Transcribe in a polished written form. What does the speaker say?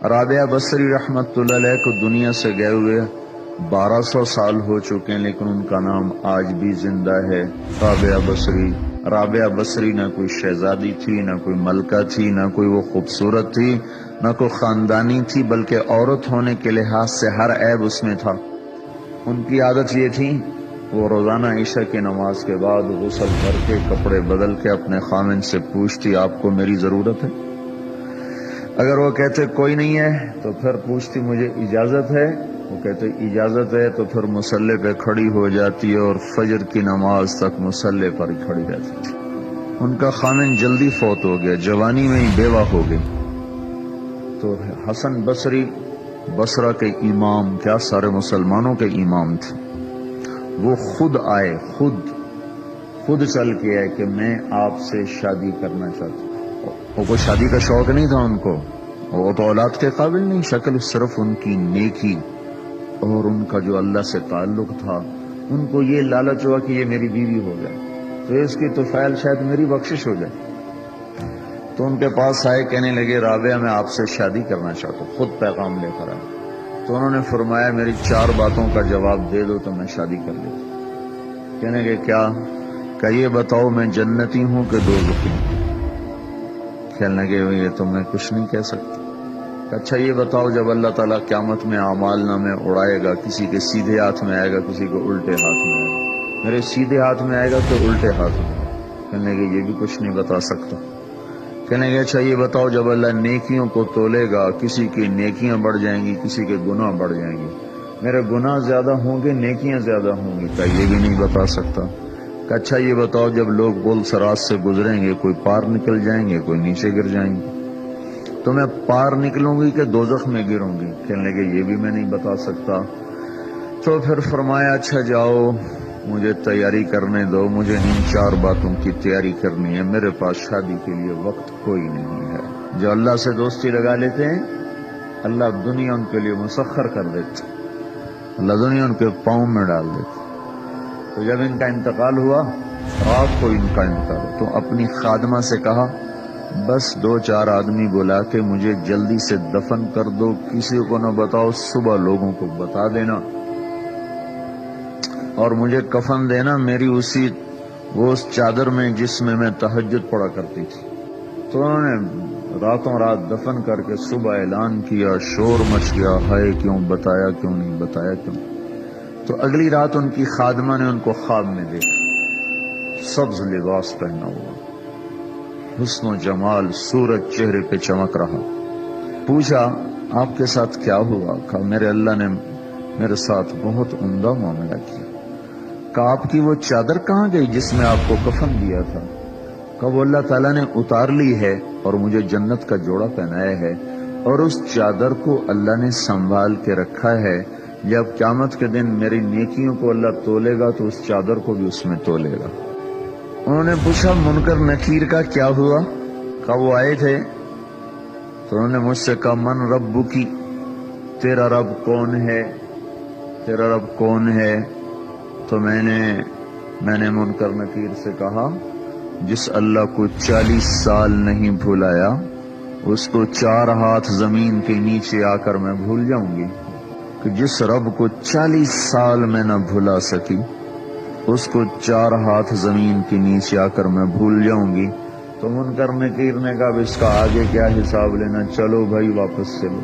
رابعہ بصری رحمت اللہ علیہ کو دنیا سے گئے ہوئے 1200 سال ہو چکے ہیں، لیکن ان کا نام آج بھی زندہ ہے، رابعہ بصری۔ رابعہ بصری نہ کوئی شہزادی تھی، نہ کوئی ملکہ تھی، نہ کوئی وہ خوبصورت تھی، نہ کوئی خاندانی تھی، بلکہ عورت ہونے کے لحاظ سے ہر عیب اس میں تھا۔ ان کی عادت یہ تھی، وہ روزانہ عشاء کی نماز کے بعد غسل کر کے کپڑے بدل کے اپنے خامن سے پوچھتی آپ کو میری ضرورت ہے؟ اگر وہ کہتے کوئی نہیں ہے تو پھر پوچھتی مجھے اجازت ہے؟ وہ کہتے اجازت ہے تو پھر مصلے پہ کھڑی ہو جاتی اور فجر کی نماز تک مصلے پر کھڑی رہتی تھی۔ ان کا خامن جلدی فوت ہو گیا، جوانی میں ہی بیوہ ہو گئی۔ تو حسن بصری بصرہ کے امام، کیا سارے مسلمانوں کے امام تھے، وہ خود آئے، خود چل کے آئے کہ میں آپ سے شادی کرنا چاہتا ہوں۔ وہ کوئی شادی کا شوق نہیں تھا ان کو، وہ تو اولاد کے قابل نہیں، شکل صرف ان کی نیکی اور ان کا جو اللہ سے تعلق تھا، ان کو یہ لالچ ہوا کہ یہ میری بیوی ہو جائے تو اس کی طفیل شاید میری بخشش ہو جائے۔ تو ان کے پاس آئے، کہنے لگے رابعہ میں آپ سے شادی کرنا چاہتا ہوں، خود پیغام لے کر آئے۔ تو انہوں نے فرمایا میری 4 باتوں کا جواب دے دو تو میں شادی کر لیتا۔ کہنے لگے کیا؟ کہ یہ بتاؤ میں جنتی ہوں کہ دوزخی ہوں؟ کہنے لگے یہ تو میں کچھ نہیں کہہ سکتا۔ اچھا یہ بتاؤ جب اللہ تعالیٰ قیامت میں اعمال نامے اڑائے گا، کسی کے سیدھے ہاتھ میں آئے گا، کسی کو الٹے ہاتھ میں آئے گا، میرے سیدھے ہاتھ میں آئے گا کہ الٹے ہاتھ میں؟ کہنے لگے یہ بھی کچھ نہیں بتا سکتا۔ کہنے لگے اچھا یہ بتاؤ جب اللہ نیکیوں کو تولے گا، کسی کی نیکیاں بڑھ جائیں گی، کسی کے گناہ بڑھ جائیں گے، میرے گناہ زیادہ ہوں گے نیکیاں زیادہ ہوں گی؟ کہ یہ بھی نہیں بتا سکتا۔ کہ اچھا یہ بتاؤ جب لوگ بول سرات سے گزریں گے، کوئی پار نکل جائیں گے، کوئی نیچے گر جائیں گے، تو میں پار نکلوں گی کہ دوزخ میں گروں گی؟ کہنے لگے یہ بھی میں نہیں بتا سکتا۔ تو پھر فرمایا اچھا جاؤ مجھے تیاری کرنے دو، مجھے ان 4 باتوں کی تیاری کرنی ہے، میرے پاس شادی کے لیے وقت کوئی نہیں ہے۔ جو اللہ سے دوستی لگا لیتے ہیں اللہ دنیا ان کے لیے مسخر کر دیتے، اللہ دنیا ان کے پاؤں میں ڈال دیتے۔ تو جب ان کا انتقال ہوا، رات کو ان کا انتقال ہوا، تو اپنی خادمہ سے کہا بس 2-4 آدمی بلا کے مجھے جلدی سے دفن کر دو، کسی کو نہ بتاؤ، صبح لوگوں کو بتا دینا، اور مجھے کفن دینا میری اس چادر میں جس میں میں تہجد پڑھا کرتی تھی۔ تو انہوں نے راتوں رات دفن کر کے صبح اعلان کیا، شور مچ گیا، ہائے کیوں بتایا، کیوں نہیں بتایا، کیوں؟ تو اگلی رات ان کی خادمہ نے ان کو خواب میں دیکھا، سبز لباس پہنا ہوا، حسن و جمال، سورج چہرے پہ چمک رہا۔ پوچھا آپ کے ساتھ کیا ہوا؟ کہا میرے اللہ نے میرے ساتھ بہت عمدہ معاملہ کیا۔ کہا آپ کی وہ چادر کہاں گئی جس میں آپ کو کفن دیا تھا؟ کہا وہ اللہ تعالیٰ نے اتار لی ہے اور مجھے جنت کا جوڑا پہنایا ہے، اور اس چادر کو اللہ نے سنبھال کے رکھا ہے، جب قیامت کے دن میری نیکیوں کو اللہ تولے گا تو اس چادر کو بھی اس میں تولے گا۔ انہوں نے پوچھا منکر نکیر کا کیا ہوا؟ کہا وہ آئے تھے تو انہوں نے مجھ سے کہا من ربکی، تیرا رب کون ہے، تیرا رب کون ہے؟ تو میں نے منکر نکیر سے کہا جس اللہ کو 40 سال نہیں بھلایا اس کو 4 ہاتھ زمین کے نیچے آ کر میں بھول جاؤں گی؟ کہ جس رب کو 40 سال میں نہ بھلا سکی اس کو 4 ہاتھ زمین کے نیچے آ کر میں بھول جاؤں گی؟ تو منکر نکیر نے کہا اس کا آگے کیا حساب لینا، چلو بھائی واپس چلو۔